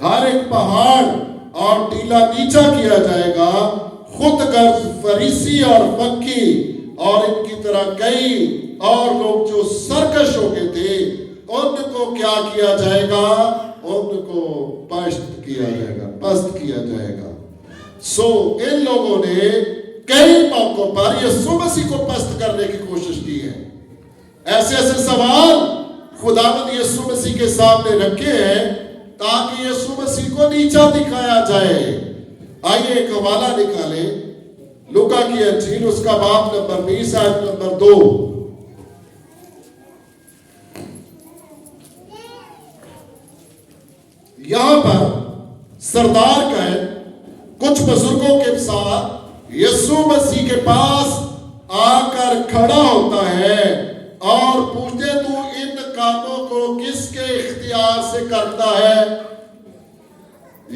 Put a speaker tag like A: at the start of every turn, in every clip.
A: ہر ایک پہاڑ اور ٹیلا نیچا کیا جائے گا. خود غرض فریسی اور فقی اور ان کی طرح کئی اور لوگ جو سرکش ہو گئے تھے ان کو کیا کیا جائے گا؟ ان کو پست کیا جائے گا، پست کیا جائے گا. سو ان لوگوں نے کئی موقعوں پر یسوع مسیح کو پست کرنے کی کوشش کی ہے. ایسے ایسے سوال خداوند یسوع مسیح کے سامنے رکھے ہیں تاکہ یسوع مسیح کو نیچا دکھایا جائے. آئیے ایک حوالہ نکالیں، لوکا کی انجیل اس کا باب نمبر 20 آیت نمبر 2. یہاں پر سردار قائد کچھ بزرگوں کے ساتھ یسوع مسیح کے پاس آ کر کھڑا ہوتا ہے اور پوچھتے تو ان کاموں کو کس کے اختیار سے کرتا ہے؟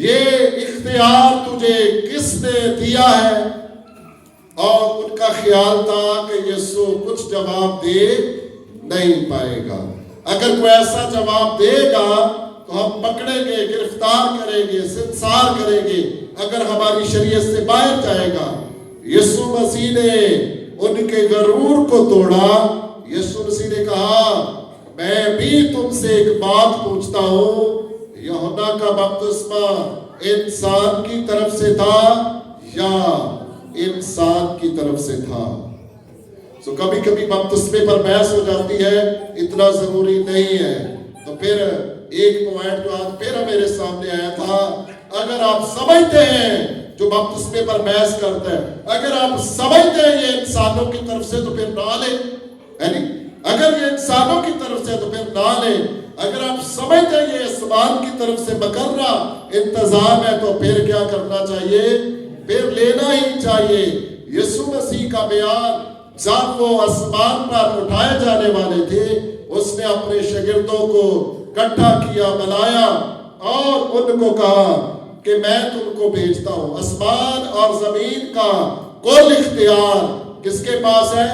A: یہ اختیار تجھے کس نے دیا ہے؟ اور ان کا خیال تھا کہ یسوع کچھ جواب دے نہیں پائے گا. اگر کوئی ایسا جواب دے گا تو ہم پکڑیں گے، گرفتار کریں گے، سنسار کریں گے اگر ہماری شریعت سے باہر جائے گا. یسوع مسیح نے ان کے غرور کو توڑا. یسوع مسیح نے کہا میں بھی تم سے ایک بات پوچھتا ہوں، یوحنا کا بپتسمہ انسان کی طرف سے تھا یا انسان کی طرف سے تھا؟ سو کبھی کبھی بپتسمے پر بحث ہو جاتی ہے، اتنا ضروری نہیں ہے. تو پھر ایک پوائنٹ جو آج پھر میرے سامنے آیا تھا، اگر آپ سمجھتے ہیں جو بپتسمے پر بحث کرتا ہے، اگر آپ سمجھتے ہیں یہ انسانوں کی طرف سے تو پھر نہ لیں. یعنی اگر یہ انسانوں کی طرف سے تو پھر نہ لیں. اگر آپ سمجھتے ہیں یہ آسمان کی طرف سے مقررہ انتظام ہے تو پھر کیا کرنا چاہیے؟ پھر لینا ہی چاہیے. یسوع مسیح کا بیان جب وہ آسمان پر اٹھائے جانے والے تھے، اس نے اپنے شاگردوں کو اکٹھا کیا، بلایا اور ان کو کہا کہ میں تم کو بھیجتا ہوں. آسمان اور زمین کا کل اختیار کس کے پاس ہے؟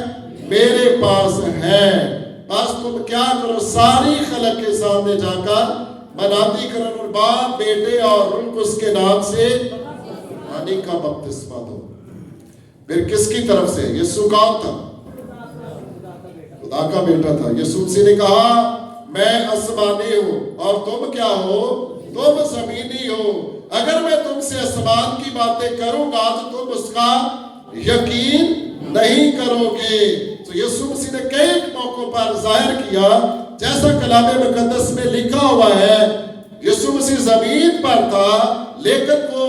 A: میرے پاس ہے. بس تم کیا کرو، ساری خلق کے سامنے جا کر منادی کرو اور باپ، بیٹے اور روح القدس کے نام سے پانی کا بپتسمہ دو. پھر کس کی طرف سے؟ یسوع کون تھا؟ خدا کا بیٹا تھا. یسوع مسیح نے کہا میں آسمانی ہوں اور تم کیا ہو؟ تم زمینی ہو. اگر میں تم سے آسمان کی باتیں کروں گا تو تم اس کا یقین نہیں کرو گے. تو یسوع مسیح نے کئی موقعوں پر ظاہر کیا، جیسا کلام مقدس میں لکھا ہوا ہے، یسوع مسیح زمین پر تھا لیکن وہ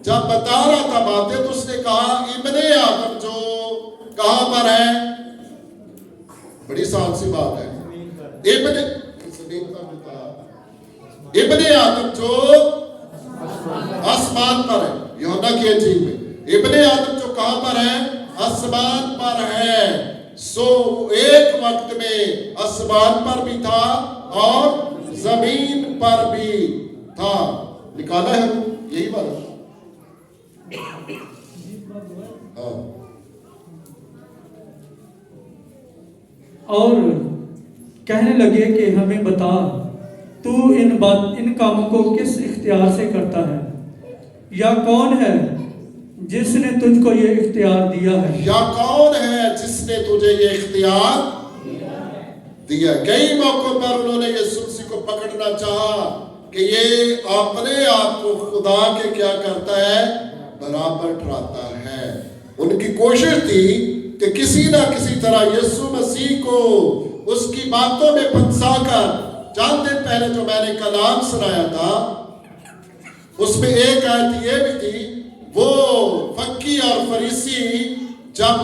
A: جب بتا رہا تھا باتیں تو اس نے کہا ابن آدم جو کہاں پر ہے؟ بڑی سال سی بات ہے. ابن آدم جو آسمان پر ہے. یوحنا کی انجیل میں ابن آدم جو کہاں پر ہے؟ آسمان پر ہے. سو ایک وقت میں آسمان پر بھی تھا اور زمین پر بھی تھا. نکالا ہے یہی بات.
B: اور کہنے لگے کہ ہمیں بتا تو ان کاموں کو کس اختیار سے کرتا ہے، یا کون ہے جس نے تجھ کو یہ اختیار دیا ہے؟
A: یا کون ہے جس نے تجھے یہ اختیار دیا؟ کئی موقعوں پر انہوں نے یسوع مسیح کو پکڑنا چاہا کہ یہ اپنے آپ کو خدا کے کیا کرتا ہے؟ برابر ٹھہراتا ہے. ان کی کوشش تھی کہ کسی نہ کسی طرح یسوع مسیح کو اس کی باتوں میں پھنسا کر. چند دن پہلے جو میں نے کلام سنایا تھا اس میں ایک آیت یہ بھی تھی، وہ فقی اور فریسی جب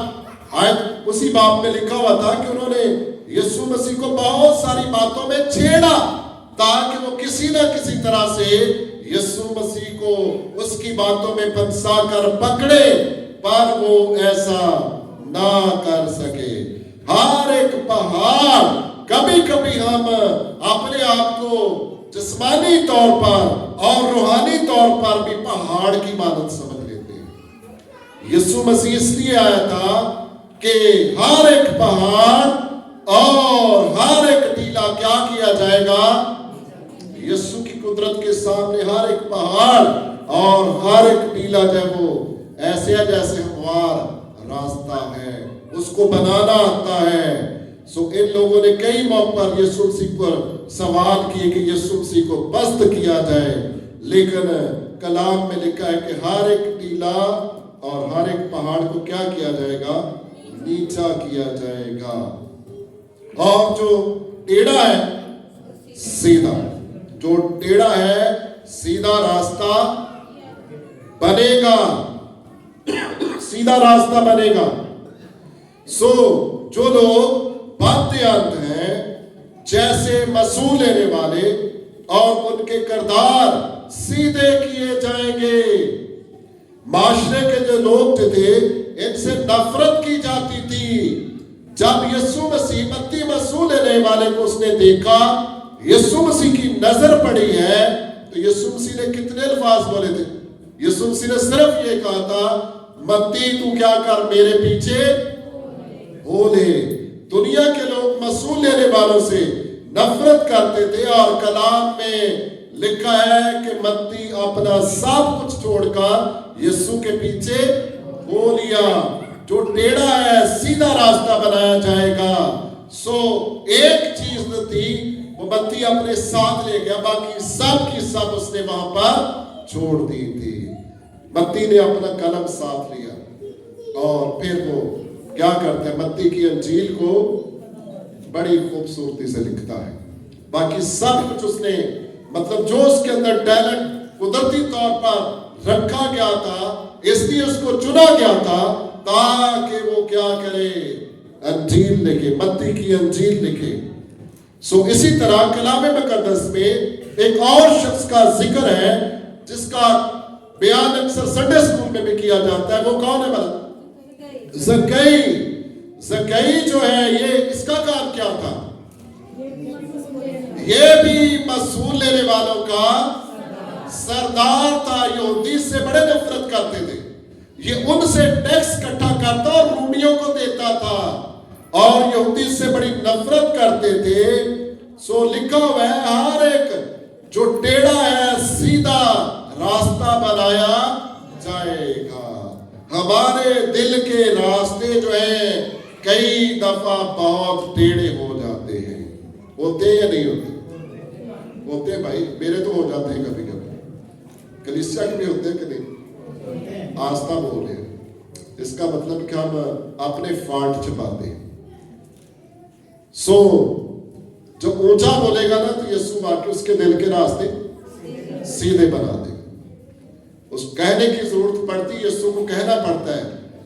A: آیت اسی باب میں لکھا ہوا تھا کہ انہوں نے یسوع مسیح کو بہت ساری باتوں میں چھیڑا تاکہ وہ کسی نہ کسی طرح سے یسوع مسیح کو اس کی باتوں میں پھنسا کر پکڑے، پر وہ ایسا نہ کر سکے. ہر ایک پہاڑ، کبھی کبھی ہم اپنے آپ کو جسمانی طور پر اور روحانی طور پر بھی پہاڑ کی مانند سمجھ لیتے ہیں. یسوع مسیح اس لیے آیا تھا کہ ہر ایک پہاڑ اور ہر ایک ٹیلا کیا کیا جائے گا؟ یسوع کی कुदरत के सामने हर एक पहाड़ और हर एक टीला जो है वो ऐसे है जैसे हमवार रास्ता है, उसको बनाना आता है। सो इन लोगों ने कई मौकों पर यीशु मसीह पर सवाल किए कि यीशु मसीह को पस्त किया जाए, लेकिन कलाम में लिखा है कि हर एक टीला और हर एक पहाड़ को क्या किया जाएगा, नीचा किया जाएगा, और जो टेढ़ा है सीधा, जो टेढ़ा है सीधा रास्ता बनेगा, सीधा रास्ता बनेगा। सो जो लोग बदअंत हैं, जैसे मसूल लेने वाले, और उनके किरदार सीधे किए जाएंगे। माशरे के जो लोग थे इनसे नफरत की जाती थी। जब यीशु मसीह मत्ती मसूल लेने वाले को उसने देखा, यीशु मसीह की नजर पड़ी है, तो यीशु मसीह ने कितने अल्फाज बोले थे? यीशु मसीह ने सिर्फ ये कहा था, मत्ती तू क्या कर, मेरे पीछे हो ले। दुनिया के लोग मसूल लेने वालों से नफरत करते थे, और कलाम में लिखा है कि मत्ती अपना सब कुछ छोड़कर यीशु के पीछे हो लिया। जो टेढ़ा है सीधा रास्ता बनाया जाएगा। सो एक चीज थी वो मत्ती अपने साथ ले गया, बाकी सब की सब उसने वहां पर छोड़ दी थी। मत्ती ने अपना कलम साथ लिया और फिर वो क्या करता है, मत्ती की अंजील को बड़ी खूबसूरती से लिखता है। बाकी सब कुछ उसने, मतलब जो उसके अंदर टैलेंट कुदरती तौर पर रखा गया था, इसलिए उसको चुना गया था ताकि वो क्या करे, अंजील लिखे, मत्ती की अंजील लिखे। सो इसी तरह कलाम मुकद्दस में एक और शख्स का जिक्र है जिसका बयान अक्सर संडे स्कूल में भी किया जाता है। वो कौन है भला? ज़कई। ज़कई जो है, ये इसका काम क्या था? ये भी मसूल लेने वालों का सरदार था। यहूदी से बड़े नफरत करते थे। ये उनसे टैक्स इकट्ठा करता और रूमियों को देता था, और यहूदी से बड़ी नफरत करते थे। सो लिखा हुआ है, हर एक जो टेढ़ा है सीधा रास्ता बनाया जाएगा। हमारे दिल के रास्ते जो है कई दफा बहुत टेढ़े हो जाते हैं। होते या नहीं होते? होते भाई, मेरे तो हो जाते हैं कभी कभी। कलीसिया के भी होते हैं कि नहीं? आस्था बोल रहे हैं, इसका मतलब कि हम अपने फाल्ट छुपाते हैं। सो जो ऊंचा बोलेगा ना, तो यीशु वाकई उसके दिल के रास्ते सीधे बना देगा। उस कहने की जरूरत पड़ती है, यीशु को कहना पड़ता है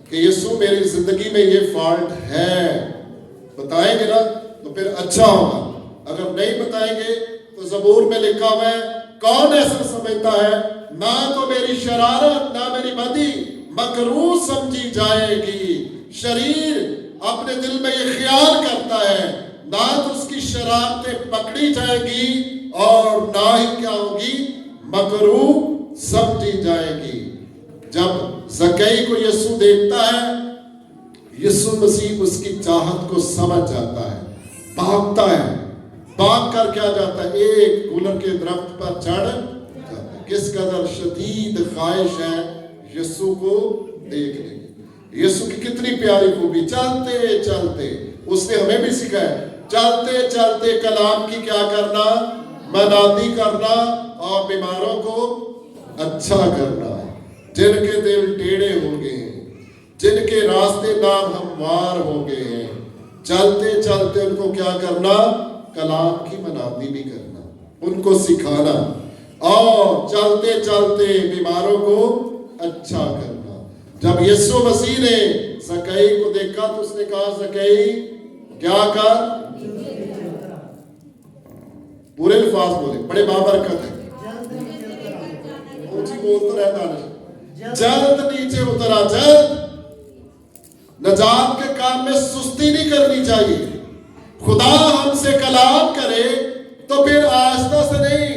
A: कि यीशु मेरी जिंदगी में ये फॉल्ट है, बताएंगे ना तो फिर अच्छा होगा। अगर नहीं बताएंगे तो ज़बूर में लिखा हुआ है, कौन ऐसा समझता है, ना तो मेरी शरारत ना मेरी बदी मकरूह समझी जाएगी। शरीर अपने दिल में ये ख्याल करता है, ना तो उसकी शरारतें पकड़ी जाएगी और ना ही क्या होगी, मकरूह समझी जाएगी। जब ज़कई को यीशु देखता है, यीशु मसीह उसकी चाहत को समझ जाता है, भागता है, भाग कर क्या जाता है, एक गुलर के दरख्त पर चढ़ जाता है। किस कदर शदीद ख्वाहिश है यीशु को देखने की। यीशु की कितनी प्यारी खूबी, चलते चलते उसने हमें भी सिखाया, चलते चलते कलाम की क्या करना, मनादी करना और बीमारों को अच्छा करना। जिनके दिल टेढ़े हो गए हैं, जिनके रास्ते नाम हमवार हो गए हैं, चलते चलते उनको क्या करना, कलाम की मनादी भी करना, उनको सिखाना, और चलते चलते बीमारों को अच्छा करना। जब यीशु मसीह ने ज़कई को देखा तो उसने कहा, ज़कई क्या कर, पूरे अल्फाज बोले, बड़े बाबरकत है, ऊंची बोलता रहता है, जल्द नीचे उतरा, जल्द। नजात के काम में सुस्ती नहीं करनी चाहिए। खुदा हमसे कलाम करे तो फिर आस्था से नहीं,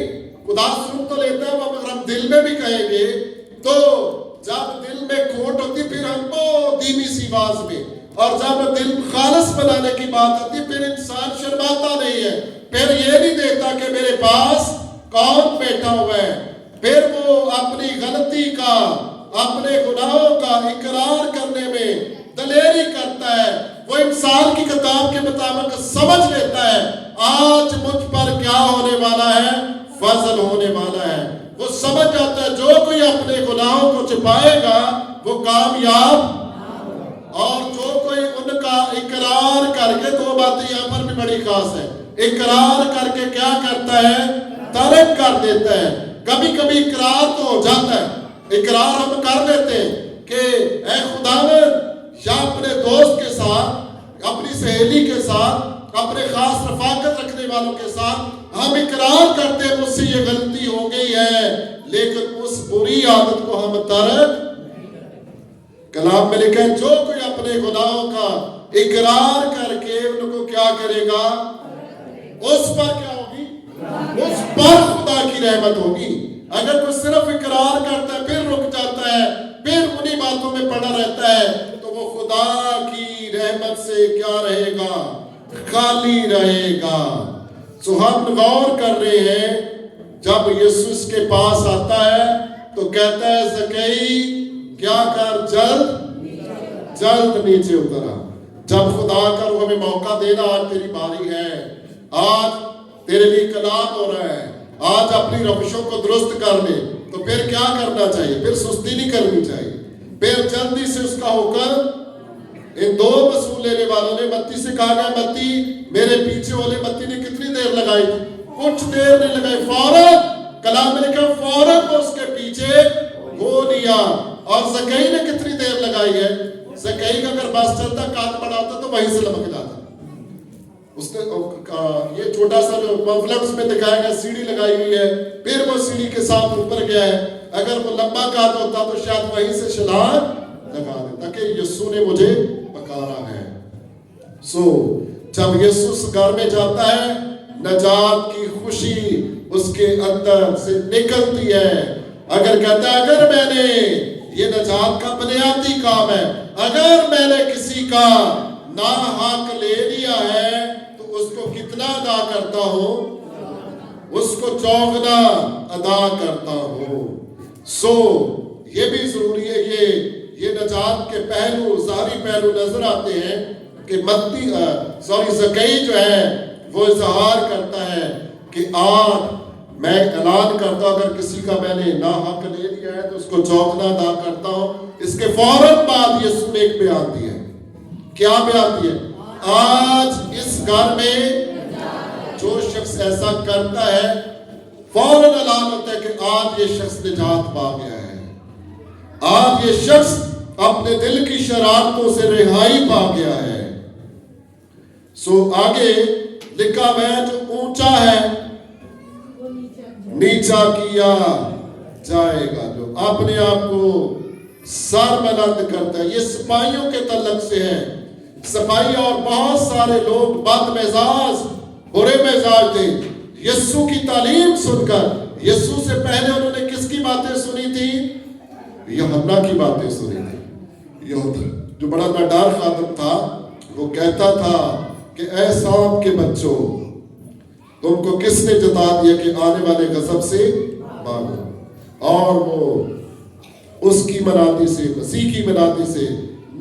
A: खुदा सुन तो लेता है, मगर हम दिल में भी कहेंगे तो जब दिल में खोट होती फिर हमको धीमी सी आवाज में, और जब दिल खालिस बनाने की बात आती फिर इंसान शर्माता नहीं है, फिर ये नहीं देता कि मेरे पास कौन बैठा हुआ है। फिर वो अपनी गलती का, अपने गुनाहों का इकरार करने में दलेरी करता है। वो इंसान की किताब के मुताबिक समझ लेता है आज मुझ पर क्या होने वाला है, फजल होने वाला है। वो समझ जाता है जो कोई अपने गुनाहों को छिपाएगा वो कामयाब, और जो कोई उनका इकरार करके, दो बातें यहाँ पर भी बड़ी खास है, इकरार करके क्या करता है, तर्क कर देता है। कभी कभी इकरार तो हो जाता है, इकरार हम कर लेते हैं कि ऐ खुदावंद, या अपने दोस्त के साथ, अपनी सहेली के साथ, अपने खास रफाकत रखने वालों के साथ हम इकरार करते हैं मुझसे ये गलती हो गई है, लेकिन उस बुरी आदत को हम तर्क, कलाम में लिखा है जो कोई अपने गुनाहों का इकरार करके उनको क्या करेगा, उस पर क्या होगी, उस पर खुदा की रहमत होगी। अगर कोई सिर्फ इकरार करता है फिर रुक जाता है, फिर उन्हीं बातों में पड़ा रहता है, तो वो खुदा की रहमत से क्या रहेगा, खाली रहेगा। सो हम गौर कर रहे हैं, जब यीशु के पास आता है तो कहता है ज़कई क्या कर, जल्द नीचे उतरा। जब खुदा का रूह हमें मौका देना, आज तेरी बारी है, आज तेरे लिए कलाम हो रहा है, आज अपनी रविशों को दुरुस्त कर ले, तो फिर क्या करना चाहिए, फिर सुस्ती नहीं करनी चाहिए, फिर जल्दी से उसका हुक्म। इन दो वसूल लेने वालों ने मत्ती से कहा गया, मत्ती मेरे पीछे वाले मत्ती ने कितनी देर लगाई, कुछ देर नहीं लगाई, फौरन, कलाम में लिखा फौरन वो उसके पीछे हो लिया। और ज़कई ने कितनी देर लगाई है, ज़कई का अगर बस चलता, काट पड़ा होता तो वहीं से लपक जाता। उसने ये छोटा सा जो पम्फलेट्स में दिखाया गया सीढ़ी लगाई हुई है, फिर वो सीढ़ी के साथ ऊपर गया है, अगर वो लंबा काट होता तो शायद वहीं से छलांग लगा देता कि यीशु ने मुझे पकारा है। सो जब यीशु घर में जाता है, नजात की खुशी उसके अंदर से निकलती है। अगर कहता है अगर मैंने, ये नजात का बुनियादी काम है, अगर मैंने किसी का ना हक ले लिया है तो उसको कितना अदा करता हूं, उसको चौगुना अदा करता हूं। सो ये भी जरूरी है, ये नजात के पहलू, ज़ाहिरी पहलू नजर आते हैं कि ज़कई जो है वो इजहार करता है कि आज मैं ऐलान करता हूं अगर किसी का मैंने ना हक ले लिया है तो उसको चौगुना अदा करता हूं। इसके फौरन बाद यीशु ने एक बयान दिया, क्या बयान दिया, आज इस घर में जो शख्स ऐसा करता है फौरन ऐलान होता है कि आज ये शख्स निजात पा गया है, आज ये शख्स अपने दिल की शरारतों से रिहाई पा गया है। सो आगे लिखा हुआ है जो ऊंचा है नीचा किया जाएगा, जो अपने आप को सरबलंद करता है। ये सिपाहियों के तल्लक से है। सिपाही और बहुत सारे लोग बदमिजाज, बुरे मिजाज थे। यीशु की तालीम सुनकर, यीशु से पहले उन्होंने किसकी बातें सुनी थी, यूहन्ना की बातें सुनी थी। यूहन्ना जो बड़ा नडार खादम था, वो कहता था कि ऐ सांप के बच्चों, तुमको किसने जता दिया कि आने वाले गजब से भागो। और वो उसकी मनाती से, मसीह की मनाती से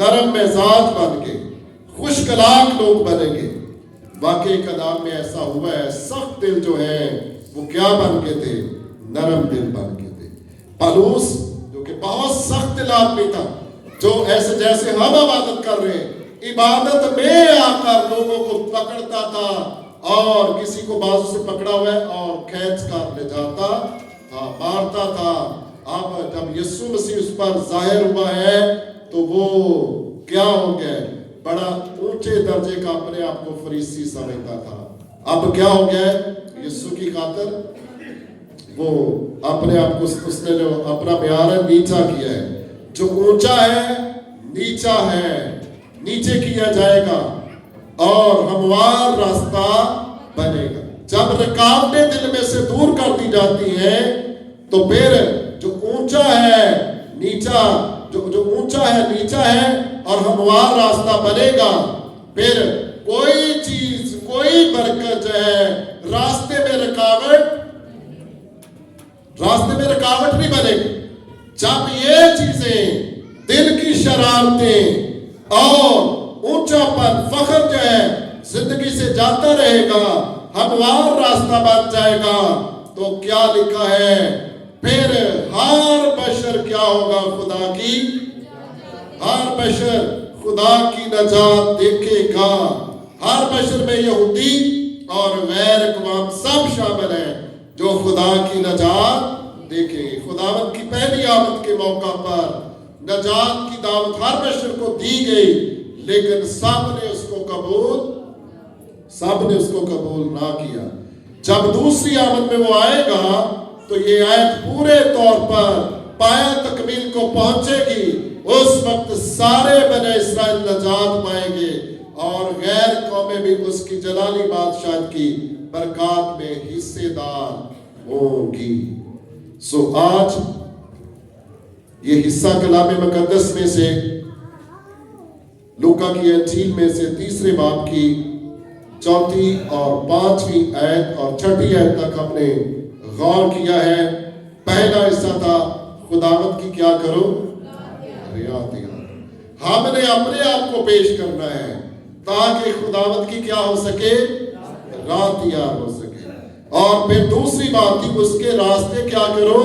A: नरम मिजाज बन के खुश कलाम लोग बनेंगे। वाकई कलाम में ऐसा हुआ है, सख्त दिल जो है वो क्या बन के थे, नरम दिल बन के थे। पौलुस जो कि बहुत सख्त दिल आदमी था, जो ऐसे जैसे हम इबादत कर रहे हैं, इबादत में आकर लोगों को पकड़ता था और किसी को बाजू से पकड़ा हुआ है और खींच कर ले जाता था, मारता था। अब जब यीशु मसीह उस पर जाहिर हुआ है तो वो क्या हो गया, बड़ा ऊंचे दर्जे का अपने आप को फरीसी समझता था। अब क्या हो गया, यीशु की खातिर वो अपने आप को, उसने जो अपना बयान नीचा किया है। जो ऊंचा है नीचा है, नीचे किया जाएगा और हमवार रास्ता बनेगा। जब रुकावटें दिल में से दूर कर दी जाती हैं तो फिर जो ऊंचा है नीचा, जो ऊंचा है नीचा है और हमवार रास्ता बनेगा। फिर कोई चीज, कोई बरकत जो है रास्ते में रुकावट रास्ते में रुकावट नहीं बनेगी। जब ये चीजें, दिल की शरारतें और ऊंचापन, फख्र जो है जिंदगी से जाता रहेगा, हमवार रास्ता बन जाएगा, तो क्या लिखा है, फिर हर बशर क्या होगा, खुदा की, हर बशर खुदा की नजात देखेगा। हर बशर में यहूदी और गैर अक़वाम सब शामिल हैं जो खुदा की नजात देखेंगे। खुदावंद की पहली आमद के मौका पर नजात की दावत हर बशर को दी गई, लेकिन सब ने उसको कबूल ना किया। जब दूसरी आमद में वो आएगा तो ये आयत पूरे तौर पर पाया तकमील को पहुंचेगी। उस वक्त सारे बने इस्राएल नजात पाएंगे और गैर कौमें भी उसकी जलाली बादशाह की बरकत में हिस्सेदार होंगी। सो आज ये हिस्सा कलाम मुकद्दस में से, लूका की इंजील में से तीसरे बाब की 4 और 5वीं आयत और 6ठी आयत तक हमने गौर किया है। पहला हिस्सा था खुदावंद की क्या करो, रियात यार। हमने अपने आप को पेश करना है ताकि खुदावंद की क्या हो सके, राह तैयार हो सके। और फिर दूसरी बात थी, उसके रास्ते क्या करो,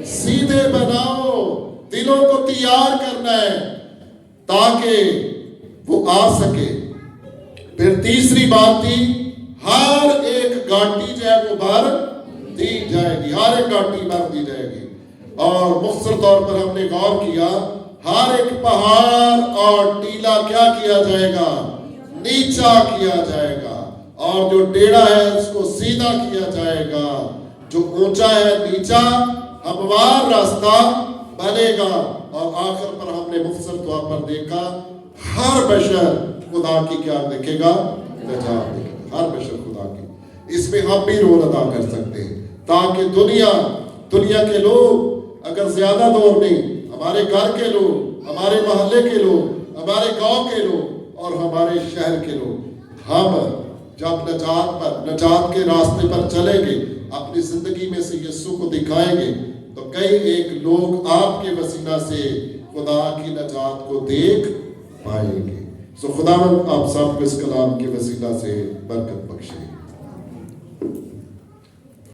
A: सीधे बनाओ, दिलों को तैयार करना है ताकि वो आ सके। फिर तीसरी बात थी, हर एक गांठी जो है वो भर दी जाएगी, हर एक गांठी भर दी जाएगी। और मुख्तसर तौर पर हमने गौर किया, हर एक पहाड़ और टीला क्या किया जाएगा, नीचा किया जाएगा, और जो टेढ़ा है उसको सीधा किया जाएगा, जो ऊंचा है नीचा हमवार रास्ता बनेगा। और आखिर पर हमने मुख्तसर तौर पर देखा, हर बशर खुदा की क्या देखेगा, नजात देखेगा, हर बशर खुदा की। इसमें हम भी रोल अदा कर सकते हैं ताकि दुनिया के लोग, अगर ज्यादा दौर नहीं, हमारे घर के लोग, हमारे मोहल्ले के लोग, हमारे गांव के लोग और हमारे शहर के लोग, हम जब नजात के रास्ते पर चलेंगे, अपनी जिंदगी में से यीशु को दिखाएंगे, तो कई एक लोग आपके वसीला से खुदा की नजात को देख पाएंगे। सो खुदावंद आप सबको इस कलाम के वसीला से बरकत बख्शे।